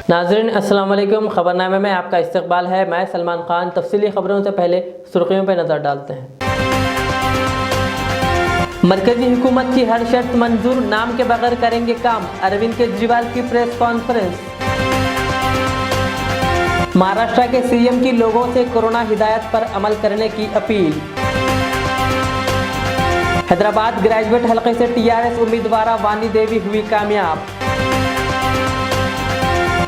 नाज़रीन अस्सलाम वालेकुम। खबरनामे में आपका इस्तकबाल है। मैं सलमान खान। तफसीली खबरों से पहले सुर्खियों पर नज़र डालते हैं। मरकजी हुकूमत की हर शर्त मंजूर, नाम के बगैर करेंगे काम, अरविंद केजरीवाल की प्रेस कॉन्फ्रेंस। महाराष्ट्र के सीएम की लोगों से कोरोना हिदायत पर अमल करने की अपील। हैदराबाद ग्रेजुएट हलके से टीआरएस उम्मीदवार वानी देवी हुई कामयाब।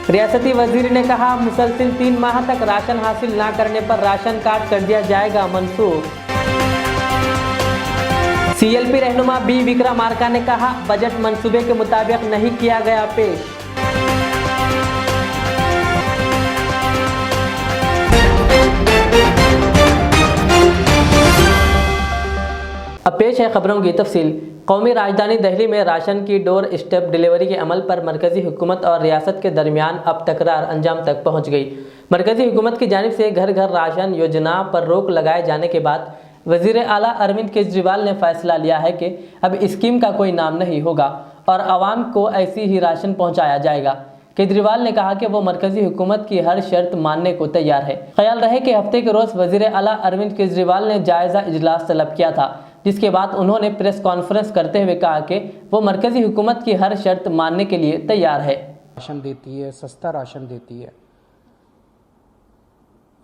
रियासती वजीर ने कहा, मुसलसिल 3 माह तक राशन हासिल ना करने पर राशन कार्ड कर दिया जाएगा मनसूख। सीएलपी रहनुमा बी विक्रमार्का ने कहा, बजट मंसूबे के मुताबिक नहीं किया गया पेश। अब पेश है खबरों की तफसील। कौमी राजधानी दिल्ली में राशन की डोर स्टेप डिलीवरी के अमल पर मरकजी हुकूमत और रियासत के दरमियान अब तकरार अंजाम तक पहुंच गई। मरकजी हुकूमत की जानिब से घर घर राशन योजना पर रोक लगाए जाने के बाद वजीर आला अरविंद केजरीवाल ने फैसला लिया है कि अब स्कीम का कोई नाम नहीं होगा और आवाम को ऐसी ही राशन पहुँचाया जाएगा। केजरीवाल ने कहा कि वो मरकजी हुकूमत की हर शर्त मानने को तैयार है। ख्याल रहे कि हफ्ते के रोज़ वजीर आला अरविंद केजरीवाल ने जायज़ा इजलास तलब किया था, जिसके बाद उन्होंने प्रेस कॉन्फ्रेंस करते हुए कहा कि वो मरकजी हुकूमत की हर शर्त मानने के लिए तैयार है। राशन देती है, सस्ता राशन देती है।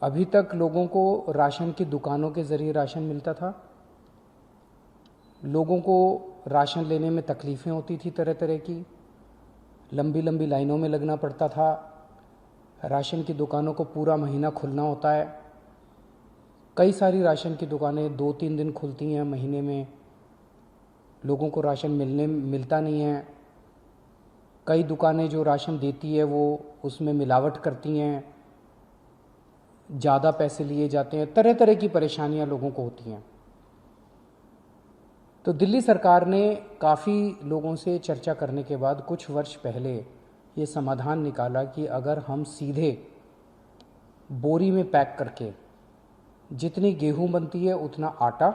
अभी तक लोगों को राशन की दुकानों के जरिए राशन मिलता था। लोगों को राशन लेने में तकलीफ़ें होती थी, तरह तरह की लंबी लंबी लाइनों में लगना पड़ता था। राशन की दुकानों को पूरा महीना खुलना होता है। कई सारी राशन की दुकानें 2-3 दिन खुलती हैं महीने में। लोगों को राशन मिलता नहीं है। कई दुकानें जो राशन देती है वो उसमें मिलावट करती हैं, ज़्यादा पैसे लिए जाते हैं। तरह तरह की परेशानियां लोगों को होती हैं। तो दिल्ली सरकार ने काफ़ी लोगों से चर्चा करने के बाद कुछ वर्ष पहले ये समाधान निकाला कि अगर हम सीधे बोरी में पैक करके जितनी गेहूं बनती है उतना आटा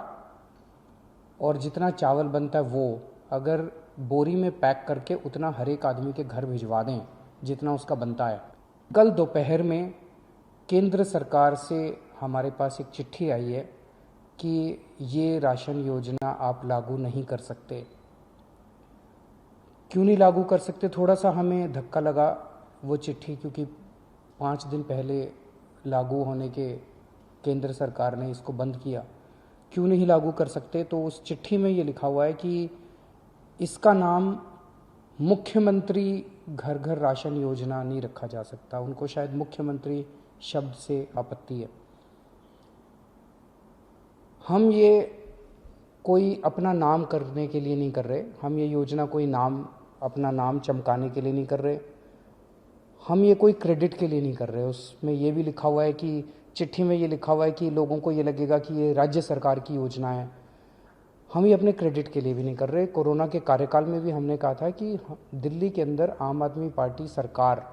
और जितना चावल बनता है वो अगर बोरी में पैक करके उतना हर एक आदमी के घर भिजवा दें जितना उसका बनता है। कल दोपहर में केंद्र सरकार से हमारे पास एक चिट्ठी आई है कि ये राशन योजना आप लागू नहीं कर सकते। क्यों नहीं लागू कर सकते? थोड़ा सा हमें धक्का लगा वो चिट्ठी, क्योंकि 5 दिन पहले लागू होने के केंद्र सरकार ने इसको बंद किया। क्यों नहीं लागू कर सकते? तो उस चिट्ठी में ये लिखा हुआ है कि इसका नाम मुख्यमंत्री घर घर राशन योजना नहीं रखा जा सकता। उनको शायद मुख्यमंत्री शब्द से आपत्ति है। हम ये कोई अपना नाम करने के लिए नहीं कर रहे। हम ये योजना कोई अपना नाम चमकाने के लिए नहीं कर रहे। हम ये कोई क्रेडिट के लिए नहीं कर रहे। उसमें ये भी लिखा हुआ है कि चिट्ठी में ये लिखा हुआ है कि लोगों को ये लगेगा कि ये राज्य सरकार की योजना है। हम ये अपने क्रेडिट के लिए भी नहीं कर रहे। कोरोना के कार्यकाल में भी हमने कहा था कि दिल्ली के अंदर आम आदमी पार्टी सरकार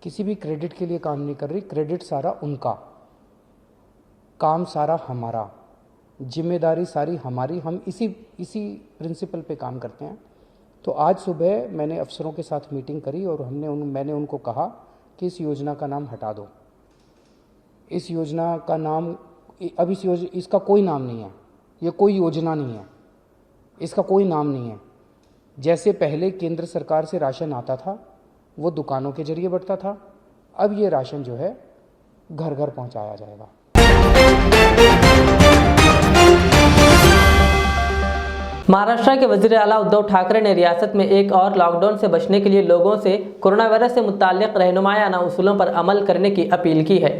किसी भी क्रेडिट के लिए काम नहीं कर रही। क्रेडिट सारा उनका, काम सारा हमारा, जिम्मेदारी सारी हमारी। हम इसी प्रिंसिपल पे काम करते हैं। तो आज सुबह मैंने अफसरों के साथ मीटिंग करी और मैंने उनको कहा कि इस योजना का नाम हटा दो। इस योजना का नाम अब इसका कोई नाम नहीं है। ये कोई योजना नहीं है, इसका कोई नाम नहीं है। जैसे पहले केंद्र सरकार से राशन आता था वो दुकानों के जरिए बढ़ता था, अब ये राशन जो है घर घर पहुंचाया जाएगा। महाराष्ट्र के वजीर आला उद्धव ठाकरे ने रियासत में एक और लॉकडाउन से बचने के लिए लोगों से कोरोना वायरस से मुताल्लिक रहनुमायाना उसूलों पर अमल करने की अपील की है।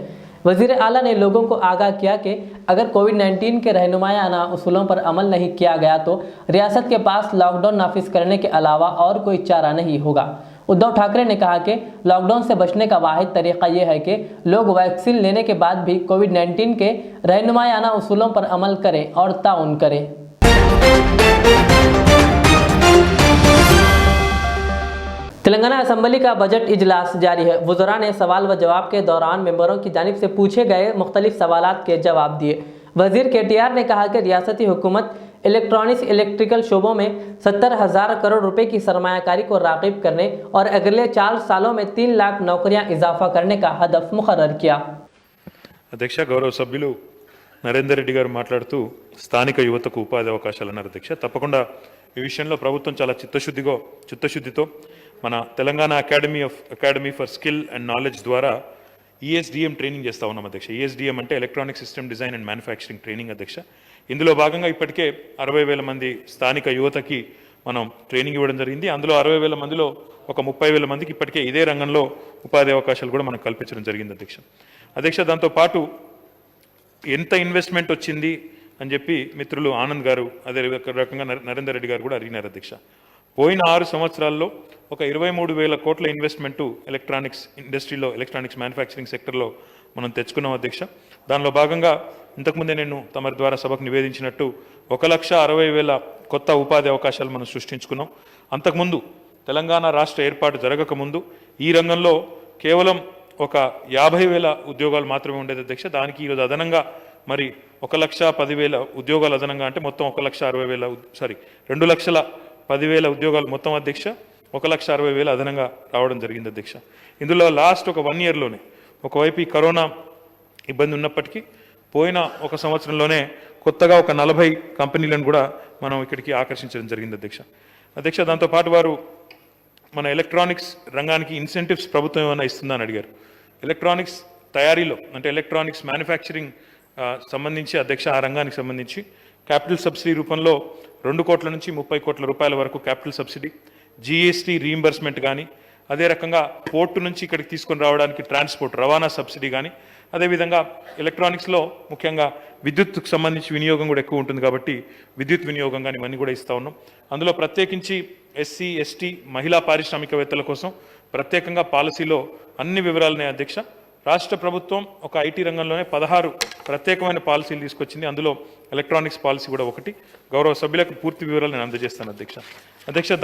वजीर आला ने लोगों को आगाह किया कि अगर कोविड-19 के रहनुमायाना उसूलों पर अमल नहीं किया गया तो रियासत के पास लॉकडाउन नाफिज करने के अलावा और कोई चारा नहीं होगा। उद्धव ठाकरे ने कहा कि लॉकडाउन से बचने का वाहिद तरीका यह है कि लोग वैक्सीन लेने के बाद भी कोविड-19 के रहनुमायाना उसूलों पर अमल करें और ताउन करें। तेलंगाना असेंबली का बजट इजलास जारी है। वज़रा ने सवाल व जवाब के दौरान मेंबरों की जानिब से पूछे गए मुख्तलिफ सवालात के जवाब दिए। वजीर KTR ने कहा कि रियासती हुकूमत इलेक्ट्रॉनिक्स इलेक्ट्रिकल शोबों में 70,000 करोड़ रुपए की सरमायाकारी को राग़िब करने और अगले 4 सालों में 3 लाख नौकरियां इजाफा करने का हदफ मुकर्रर किया। అధ్యక్ష గౌరవ సభ్యులు నరేందర్ రెడ్డి గారు మాట్లాడుతూ స్థానిక యువతకు ఉపాధి అవకాశాలు అన్నారు అధ్యక్ష. తప్పకుండా ఈ విషయంలో ప్రభుత్వం చాలా చిత్తశుద్ధితో మన Telangana academy for skill and knowledge ద్వారా ESDM ట్రైనింగ్ చేస్తూ ఉన్నాం అధ్యక్ష. ESDM అంటే electronic system design and manufacturing training అధ్యక్ష. ఇందులో భాగంగా ఇప్పటికే 60,000 మంది స్థానిక యువతకి మనం ట్రైనింగ్ ఇవ్వడం జరిగింది. అందులో 60,000 మందిలో ఒక 30,000 మందికి ఇప్పటికే ఇదే రంగంలో ఉపాధి అవకాశాలు కూడా మనం కల్పించడం జరిగింది అధ్యక్ష. దాంతోపాటు ఎంత ఇన్వెస్ట్మెంట్ వచ్చింది అని చెప్పి మిత్రులు ఆనంద్ గారు అదే రకంగా నరేందర్ రెడ్డి గారు కూడా అడిగినారు అధ్యక్ష. పోయిన 6 సంవత్సరాల్లో ఒక 23,000 కోట్ల ఇన్వెస్ట్మెంటు ఎలక్ట్రానిక్స్ ఇండస్ట్రీలో ఎలక్ట్రానిక్స్ మ్యానుఫ్యాక్చరింగ్ సెక్టర్లో మనం తెచ్చుకున్నాం అధ్యక్ష. దానిలో భాగంగా ఇంతకుముందే నేను తమరి ద్వారా సభకు నివేదించినట్టు 1,60,000 కొత్త ఉపాధి అవకాశాలు మనం సృష్టించుకున్నాం. అంతకుముందు తెలంగాణ రాష్ట్ర ఏర్పాటు జరగకముందు ఈ రంగంలో కేవలం ఒక 50,000 ఉద్యోగాలు మాత్రమే ఉండేది అధ్యక్ష. దానికి ఈరోజు అదనంగా మరి 1,10,000 ఉద్యోగాలు అదనంగా అంటే మొత్తం 2,10,000 ఉద్యోగాలు మొత్తం అధ్యక్ష 1,60,000 అదనంగా రావడం జరిగింది అధ్యక్ష. ఇందులో లాస్ట్ ఒక 1 ఇయర్లోనే ఒకవైపు ఈ కరోనా ఇబ్బంది ఉన్నప్పటికీ పోయిన ఒక సంవత్సరంలోనే కొత్తగా ఒక 40 కంపెనీలను కూడా మనం ఇక్కడికి ఆకర్షించడం జరిగింది అధ్యక్ష. దాంతోపాటు వారు మన ఎలక్ట్రానిక్స్ రంగానికి ఇన్సెంటివ్స్ ప్రభుత్వం ఏమైనా ఇస్తుందని అడిగారు. ఎలక్ట్రానిక్స్ తయారీలో అంటే ఎలక్ట్రానిక్స్ మ్యానుఫ్యాక్చరింగ్ సంబంధించి అధ్యక్ష ఆ రంగానికి సంబంధించి క్యాపిటల్ సబ్సిడీ రూపంలో 2 కోట్ల నుంచి 30 కోట్ల రూపాయల వరకు క్యాపిటల్ సబ్సిడీ, GST రీయింబర్స్మెంట్ కానీ, అదే రకంగా పోర్టు నుంచి ఇక్కడికి తీసుకొని రావడానికి ట్రాన్స్పోర్ట్ రవాణా సబ్సిడీ కానీ, అదేవిధంగా ఎలక్ట్రానిక్స్లో ముఖ్యంగా విద్యుత్కు సంబంధించి వినియోగం కూడా ఎక్కువ ఉంటుంది కాబట్టి విద్యుత్ వినియోగం కానీ ఇవన్నీ కూడా ఇస్తూ ఉన్నాం. అందులో ప్రత్యేకించి SC, ST మహిళా పారిశ్రామికవేత్తల కోసం ప్రత్యేకంగా పాలసీలో అన్ని వివరాలునే అధ్యక్ష. రాష్ట్ర ప్రభుత్వం ఒక IT రంగంలోనే 16 ప్రత్యేకమైన పాలసీలు తీసుకొచ్చింది. అందులో ఎలక్ట్రానిక్స్ పాలసీ కూడా ఒకటి. గౌరవ సభ్యులకు పూర్తి వివరాలు నేను అందజేస్తాను అధ్యక్ష.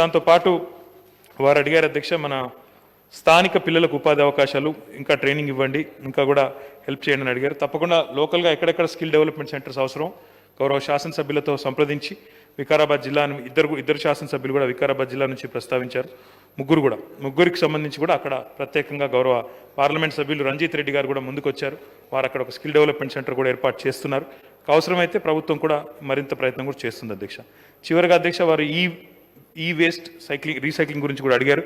దాంతోపాటు వారు అడిగారు అధ్యక్ష, మన స్థానిక పిల్లలకు ఉపాధి అవకాశాలు ఇంకా ట్రైనింగ్ ఇవ్వండి, ఇంకా కూడా హెల్ప్ చేయండి అని అడిగారు. తప్పకుండా లోకల్గా ఎక్కడెక్కడ స్కిల్ డెవలప్మెంట్ సెంటర్స్ అవసరం గౌరవ శాసనసభ్యులతో సంప్రదించి వికారాబాద్ జిల్లా ఇద్దరు శాసనసభ్యులు కూడా వికారాబాద్ జిల్లా నుంచి ప్రస్తావించారు. ముగ్గురికి సంబంధించి కూడా అక్కడ ప్రత్యేకంగా గౌరవ పార్లమెంట్ సభ్యులు రంజిత్ రెడ్డి గారు కూడా ముందుకు వచ్చారు. వారు అక్కడ ఒక స్కిల్ డెవలప్మెంట్ సెంటర్ కూడా ఏర్పాటు చేస్తున్నారు. అవసరమైతే ప్రభుత్వం కూడా మరింత ప్రయత్నం కూడా చేస్తుంది అధ్యక్ష. చివరిగా అధ్యక్ష, వారు ఈ వేస్ట్ రీసైక్లింగ్ గురించి కూడా అడిగారు.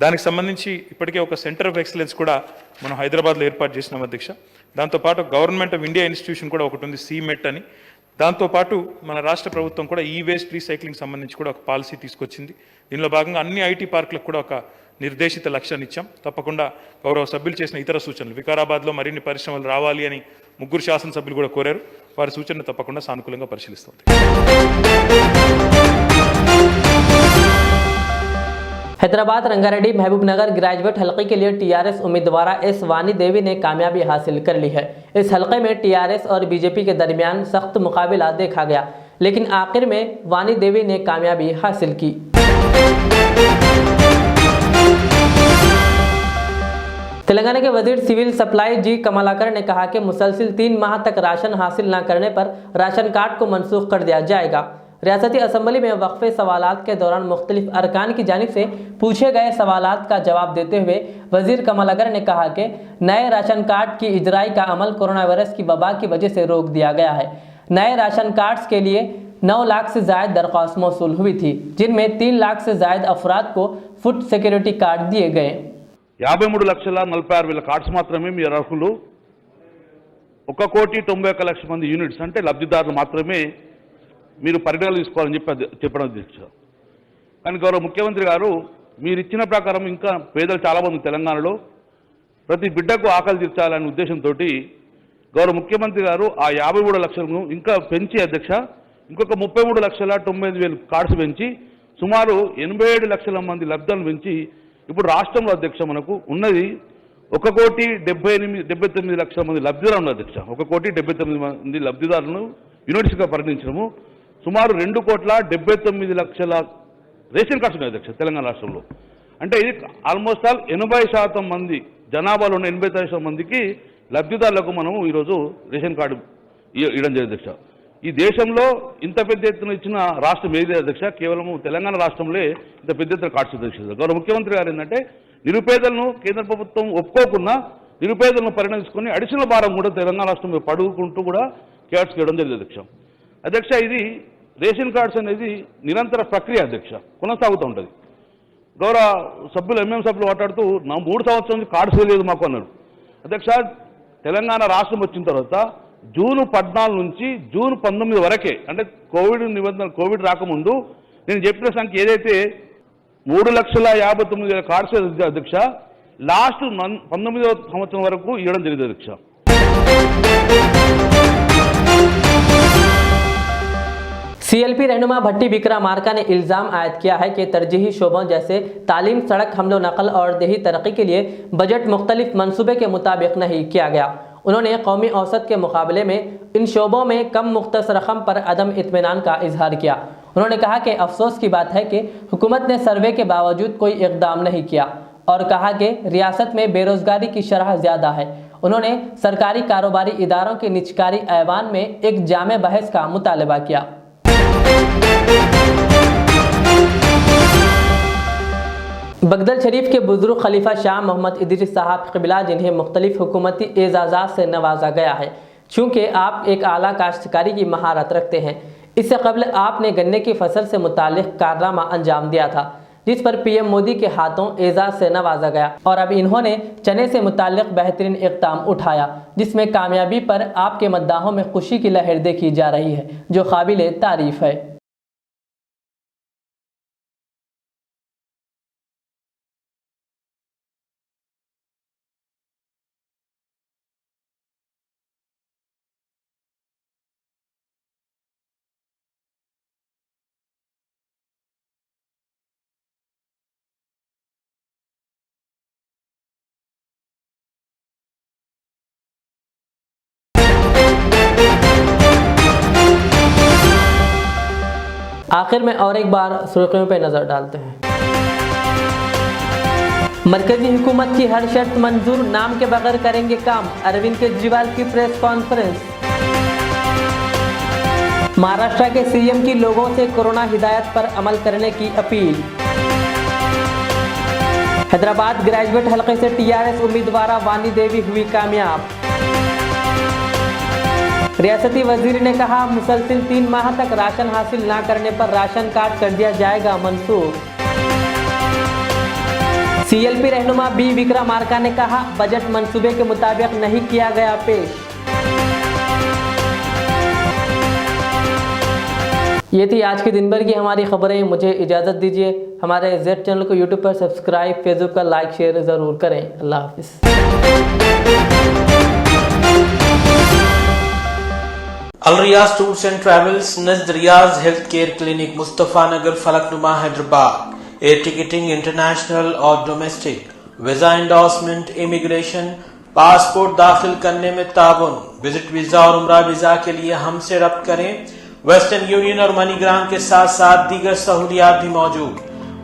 దానికి సంబంధించి ఇప్పటికే ఒక సెంటర్ ఆఫ్ ఎక్సలెన్స్ కూడా మనం హైదరాబాద్లో ఏర్పాటు చేసినాం అధ్యక్ష. దాంతోపాటు గవర్నమెంట్ ఆఫ్ ఇండియా ఇన్స్టిట్యూషన్ కూడా ఒకటి ఉంది, CMET అని. దాంతోపాటు మన రాష్ట్ర ప్రభుత్వం కూడా ఈ వేస్ట్ రీసైక్లింగ్ సంబంధించి కూడా ఒక పాలసీ తీసుకొచ్చింది. దీనిలో భాగంగా అన్ని IT పార్కులకు కూడా ఒక నిర్దేశిత లక్ష్యాన్ని ఇచ్చాం. తప్పకుండా గౌరవ సభ్యులు చేసిన ఇతర సూచనలు, వికారాబాద్లో మరిన్ని పరిశ్రమలు రావాలి అని 3 శాసనసభ్యులు కూడా కోరారు. వారి సూచనలు తప్పకుండా సానుకూలంగా పరిశీలిస్తుంది. हैदराबाद रंगारेड्डी महबूबनगर ग्रेजुएट हलके के लिए TRS उम्मीदवार S वानी देवी ने कामयाबी हासिल कर ली है। इस हलके में TRS और BJP के दरमियान सख्त मुकाबला देखा गया, लेकिन आखिर में वानी देवी ने कामयाबी हासिल की। तेलंगाना के वजीर सिविल सप्लाई जी कमलाकर ने कहा कि मुसलसिल 3 माह तक राशन हासिल न करने पर राशन कार्ड को मनसूख कर दिया जाएगा। रियासती असम्बली में वक्फे सवालात के दौरान मुख्तलिफ अरकान की जानिब से पूछे गए सवालात का जवाब देते हुए वजीर कमलाकर ने कहा कि नए राशन कार्ड की इजराई का अमल कोरोना वायरस की वबा की वजह से रोक दिया गया है। नए राशन कार्ड्स के लिए 9 लाख से ज़ायद दरख्वास्त मौसूल हुई थी, जिनमें 3 लाख से ज़ायद अफराद को फूड सिक्योरिटी कार्ड दिए गए। 53,46,000 కార్డ్స్ మాత్రమే మీరు అర్హులు. 1,91,00,000 మంది యూనిట్స్ అంటే లబ్ధిదారులు మాత్రమే మీరు పరిగణలు తీసుకోవాలని చెప్పడం అధ్యక్ష. కానీ గౌరవ ముఖ్యమంత్రి గారు మీరు ఇచ్చిన ప్రకారం ఇంకా పేదలు చాలామంది తెలంగాణలో ప్రతి బిడ్డకు ఆకలి తీర్చాలనే ఉద్దేశంతో గౌరవ ముఖ్యమంత్రి గారు ఆ 53 లక్షలను ఇంకా పెంచి అధ్యక్ష ఇంకొక 33,99,000 కార్డ్స్ పెంచి సుమారు 87 లక్షల మంది లబ్ధాలను పెంచి ఇప్పుడు రాష్ట్రంలో అధ్యక్ష మనకు ఉన్నది 1,79 లక్షల మంది లబ్ధిదారులు అధ్యక్ష. 1,79 మంది లబ్ధిదారులను యూనిట్స్గా పరిగణించడము సుమారు 2,79,00,000 రేషన్ కార్డ్స్ ఉన్నాయి అధ్యక్ష తెలంగాణ రాష్ట్రంలో. అంటే ఇది ఆల్మోస్ట్ ఆల్ 80% మంది జనాభాలో ఉన్న 80% మందికి లబ్ధిదారులకు మనము ఈరోజు రేషన్ కార్డు ఇవ్వడం జరిగింది అధ్యక్ష. ఈ దేశంలో ఇంత పెద్ద ఎత్తున ఇచ్చిన రాష్ట్రం ఏది అధ్యక్ష? కేవలం తెలంగాణ రాష్ట్రంలో ఇంత పెద్ద ఎత్తున కార్డ్స్ అధ్యక్ష. గౌరవ ముఖ్యమంత్రి గారు ఏంటంటే నిరుపేదలను కేంద్ర ప్రభుత్వం ఒప్పుకోకుండా నిరుపేదలను పరిగణించుకొని అడిషనల్ భారం కూడా తెలంగాణ రాష్ట్రం పడుకుంటూ కూడా కార్డ్స్ ఇవ్వడం జరిగింది అధ్యక్ష. అధ్యక్ష, ఇది రేషన్ కార్డ్స్ అనేది నిరంతర ప్రక్రియ అధ్యక్ష, కొనసాగుతూ ఉంటుంది. గౌరవ సభ్యులు ఎంఎం సభ్యులు మాట్లాడుతూ 3 సంవత్సరాల నుంచి కార్డ్స్ లేదు మాకు అన్నారు. అధ్యక్ష, తెలంగాణ రాష్ట్రం వచ్చిన తర్వాత జూన్ 14 నుంచి జూన్ 19 వరకే, అంటే కోవిడ్ రాకముందు నేను చెప్పిన సంఖ్య ఏదైతే 3,59,000 కార్డ్స్ అధ్యక్ష, లాస్ట్ 19వ సంవత్సరం వరకు ఇవ్వడం జరిగింది అధ్యక్ష. सीएलपी रहनुमा भट्टी विक्रमार्का ने इल्ज़ाम आयद किया है कि तरजीही शोबों जैसे तालीम, सड़क, हमलो नकल और देही तरक्की के लिए बजट मुख्तलिफ मंसूबे के मुताबिक नहीं किया गया। उन्होंने कौमी औसत के मुकाबले में इन शोबों में कम मुख्तस रकम पर अदम इत्मीनान का इजहार किया। उन्होंने कहा कि अफसोस की बात है कि हुकूमत ने सर्वे के बावजूद कोई इकदाम नहीं किया और कहा कि रियासत में बेरोजगारी की शरह ज़्यादा है। उन्होंने सरकारी कारोबारी इदारों के निजकारी ऐवान में एक जामे बहस का मुतालबा किया। बगदल शरीफ के बुजुर्ग खलीफा शाह मोहम्मद इदरीस साहब क़िबला, जिन्हें मुख्तलिफ हुकूमती एजाज़ात से नवाजा गया है, चूँकि आप एक आला काश्तकारी की महारत रखते हैं। इससे कबल आपने गन्ने की फसल से मुतालिक कारनामा अंजाम दिया था, जिस पर पीएम मोदी के हाथों एजाज़ से नवाजा गया, और अब इन्होंने चने से मुतालिक बेहतरीन इक़दाम उठाया, जिसमें कामयाबी पर आपके मद्दाहों में खुशी की लहर देखी जा रही है, जो काबिल तारीफ़ है। आखिर में और एक बार सुर्खियों पर नजर डालते हैं। मरकजी हुकूमत की हर शर्त मंजूर, नाम के बगैर करेंगे काम, अरविंद केजरीवाल की प्रेस कॉन्फ्रेंस। महाराष्ट्र के सीएम की लोगों से कोरोना हिदायत पर अमल करने की अपील। हैदराबाद ग्रेजुएट हलके से टीआरएस उम्मीदवार वानी देवी हुई कामयाब। रियासती वजीर ने कहा, मुसलसिल 3 माह तक राशन हासिल ना करने पर राशन कार्ड कर दिया जाएगा मंसूख। सीएलपी रहनुमा बी विक्रमार्का ने कहा, बजट मंसूबे के मुताबिक नहीं किया गया पेश। ये थी आज के दिन भर की हमारी खबरें। मुझे इजाज़त दीजिए। हमारे जेड चैनल को यूट्यूब पर सब्सक्राइब, फेसबुक पर लाइक शेयर ज़रूर करें। अल्लाह हाफिज़। Al Riyaz tours and travels, Najd Riyaz health care clinic, Mustafa Nagar, Falaknuma, Hyderabad. Air ticketing international और domestic, visa endorsement, immigration, passport दाखिल करने में ताउन, विजिट वीजा और उम्रा वीजा के लिए हमसे रब्त करें। वेस्टर्न यूनियन और मनीग्राम के साथ साथ दीगर सहूलियात भी मौजूद।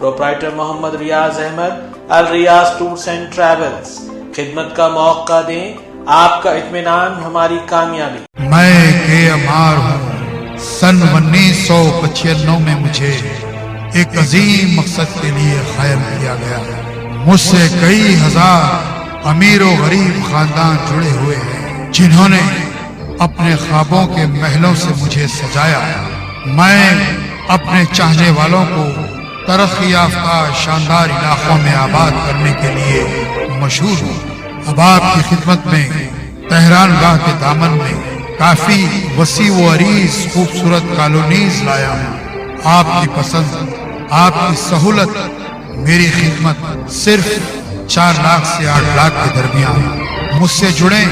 Proprietor Mohammed Riyaz Ahmed, Al Riyaz tours and travels. खिदमत का मौका दें, आपका इत्मीनान हमारी कामयाबी। मैं के.एम.आर हूँ। सन 1995 में मुझे एक अजीम मकसद के लिए कायम किया गया। मुझसे कई हजार अमीर और गरीब खानदान जुड़े हुए हैं, जिन्होंने अपने ख्वाबों के महलों से मुझे सजाया। मैं अपने चाहने वालों को तरक्की याफ्ता शानदार इलाकों में आबाद करने के लिए मशहूर हूँ। अब आपकी खिदमत में तेहरान गाह के दामन में काफी वसी व अरीज खूबसूरत कॉलोनीज लाया हूँ। आपकी पसंद, आपकी सहूलत, मेरी खिदमत सिर्फ 4 लाख से 8 लाख के दरमियान। मुझसे जुड़ें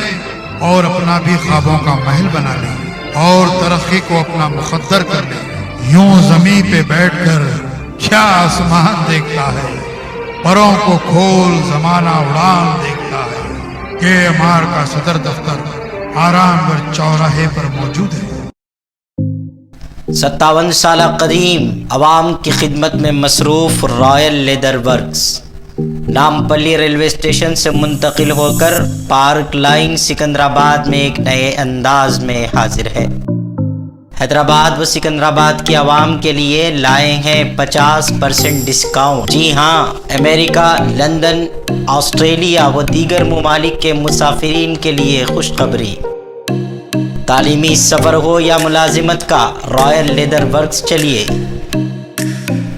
और अपना भी ख्वाबों का महल बना लें और तरक्की को अपना मुकद्दर कर लें। यूं जमीन पे बैठकर क्या आसमान देखता है, परों को खोल जमाना उड़ान देखता है। के.एम.आर का सदर दफ्तर आरामगढ़ चौराहे पर मौजूद है। 57 साल कदीम अवाम की खिदमत में मसरूफ royal leather works, Nampally railway station से मुंतकिल होकर पार्क लाइन सिकंदराबाद में एक नए अंदाज में हाजिर है। हैदराबाद व सिकंदराबाद की आवाम के लिए लाए हैं 50% डिस्काउंट। जी हाँ, अमेरिका, लंदन, ऑस्ट्रेलिया व दीगर ममालिक के मुसाफिरीन के लिए खुशखबरी। तालीमी सफ़र हो या मुलाजिमत का, रॉयल लेदर वर्क्स चलिए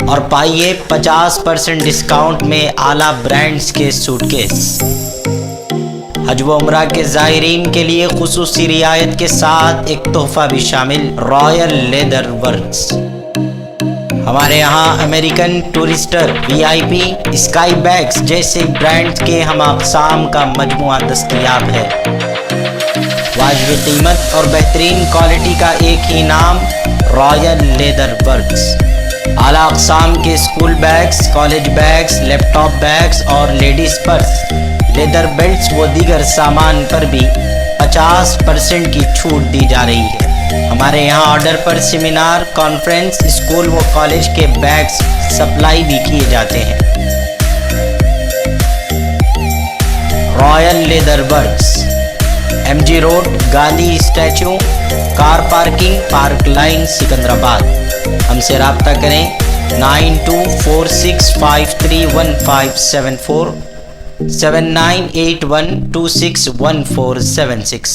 और पाइए 50% डिस्काउंट में आला ब्रांड्स के सूटकेस। हज व उम्रा के ज़ायरीन के लिए खुसूसी रियायत के साथ एक तोहफा भी शामिल, रॉयल लेदर वर्क्स। हमारे यहाँ American Tourister, VIP, Sky bags जैसे ब्रांड्स के हम अक़साम का मजमुआ दस्तयाब है। वाजिब कीमत और बेहतरीन क्वालिटी का एक ही नाम, रॉयल लेदर वर्क्स। आला अक़साम के school bags, college bags, laptop bags और लेडीज़ पर्स, लेदर बेल्ट्स व दीगर सामान पर भी 50% की छूट दी जा रही है। हमारे यहाँ ऑर्डर पर सेमिनार, कॉन्फ्रेंस, स्कूल व कॉलेज के बैग्स सप्लाई भी किए जाते हैं। Royal leather works, MG road, Gandhi statue, car parking, park line, Secunderabad. हमसे रब्ता करें 9246531574 7981261476।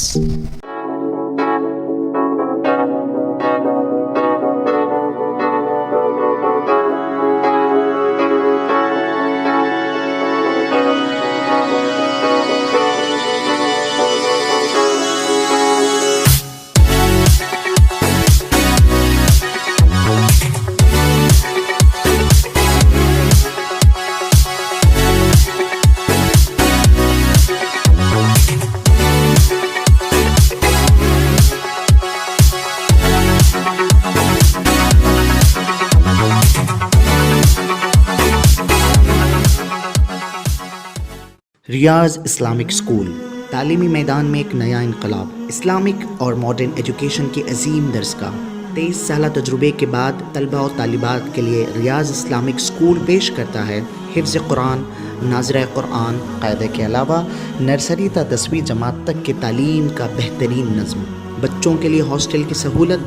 रियाज इस्लामिक स्कूल, तालीमी मैदान में एक नया इनकलाब। इस्लामिक और मॉडर्न एजुकेशन की अजीम दरसगाह। 23 साल तजुर्बे के बाद तलबा और तालिबात के लिए रियाज इस्लामिक स्कूल पेश करता है हिफ्ज़ कुरान, नाज़िरा कुरान, क़ायदे के अलावा नर्सरी ता 10वीं जमात तक के तालीम का बेहतरीन नज़्म। बच्चों के लिए हॉस्टल की सहूलत,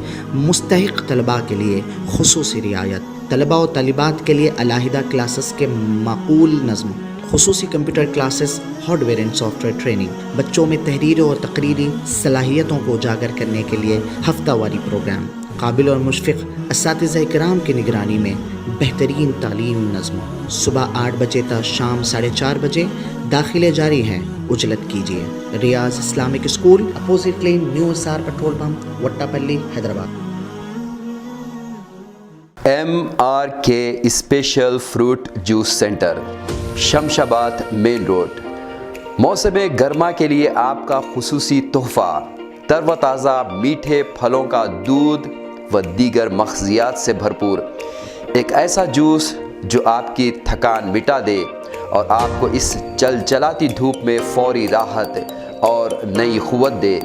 मुस्तहिक़ तलबा के लिए खुसूसी रियायत, तलबा और तालिबात के लिए अलहदा क्लासेस के माकूल नज़्म, खुसूसी computer classes, hardware and software training. बच्चों में तहरीरी और तकरीरी सलाहियतों को उजागर करने के लिए हफ्तावारी प्रोग्राम। काबिल और मुशफ़िक़ असातिज़ा इकराम की निगरानी में बेहतरीन तालीम नज़्म। सुबह 8 बजे तक शाम 4:30 बजे दाखिले जारी हैं, उजलत कीजिए। Riyaz Islamic school, opposite lane, new SR petrol pump, Vattapalli, Hyderabad. MRK special fruit juice centre, Shamshabad main road. मौसम गर्मा के लिए आपका खुसूसी तोहफ़ा, तरोताज़ा मीठे फलों का दूध व दीगर मग़ज़ियात से भरपूर एक ऐसा जूस जो आपकी थकान मिटा दे और आपको इस चलचलाती धूप में फौरी राहत और नई क़ुव्वत दे।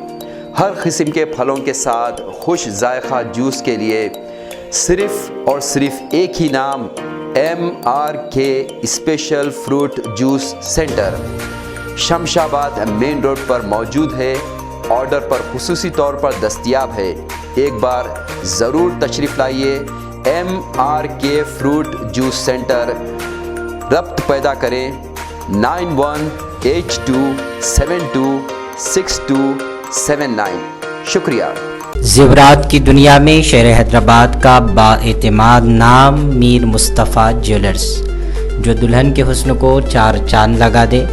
हर किस्म के फलों के साथ खुश जायका जूस के लिए सिर्फ़ और सिर्फ एक ही नाम, MRK special fruit juice centre Shamshabad main road पर मौजूद है। ऑर्डर पर खुसूसी तौर पर दस्तयाब है। एक बार ज़रूर तशरीफ़ लाइए। MRK फ्रूट जूस सेंटर, रब्त पैदा करें 9182726279। शुक्रिया। ज़ेवरात की दुनिया में शहर हैदराबाद का बाएतिमाद नाम मीर मुस्तफ़ा ज्वेलर्स, जो दुल्हन के हुस्न को 4 चांद लगा दे।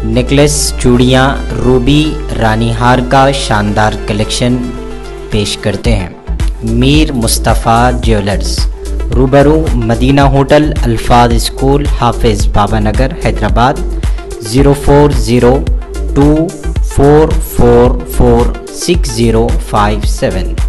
नेकलेस, चूड़ियाँ, रूबी, रानी हार का शानदार कलेक्शन पेश करते हैं। मीर मुस्तफ़ा ज्वेलर्स, रूबरू मदीना होटल, अल्फाज स्कूल, हाफिज़ बाबा नगर, हैदराबाद। 0402444657।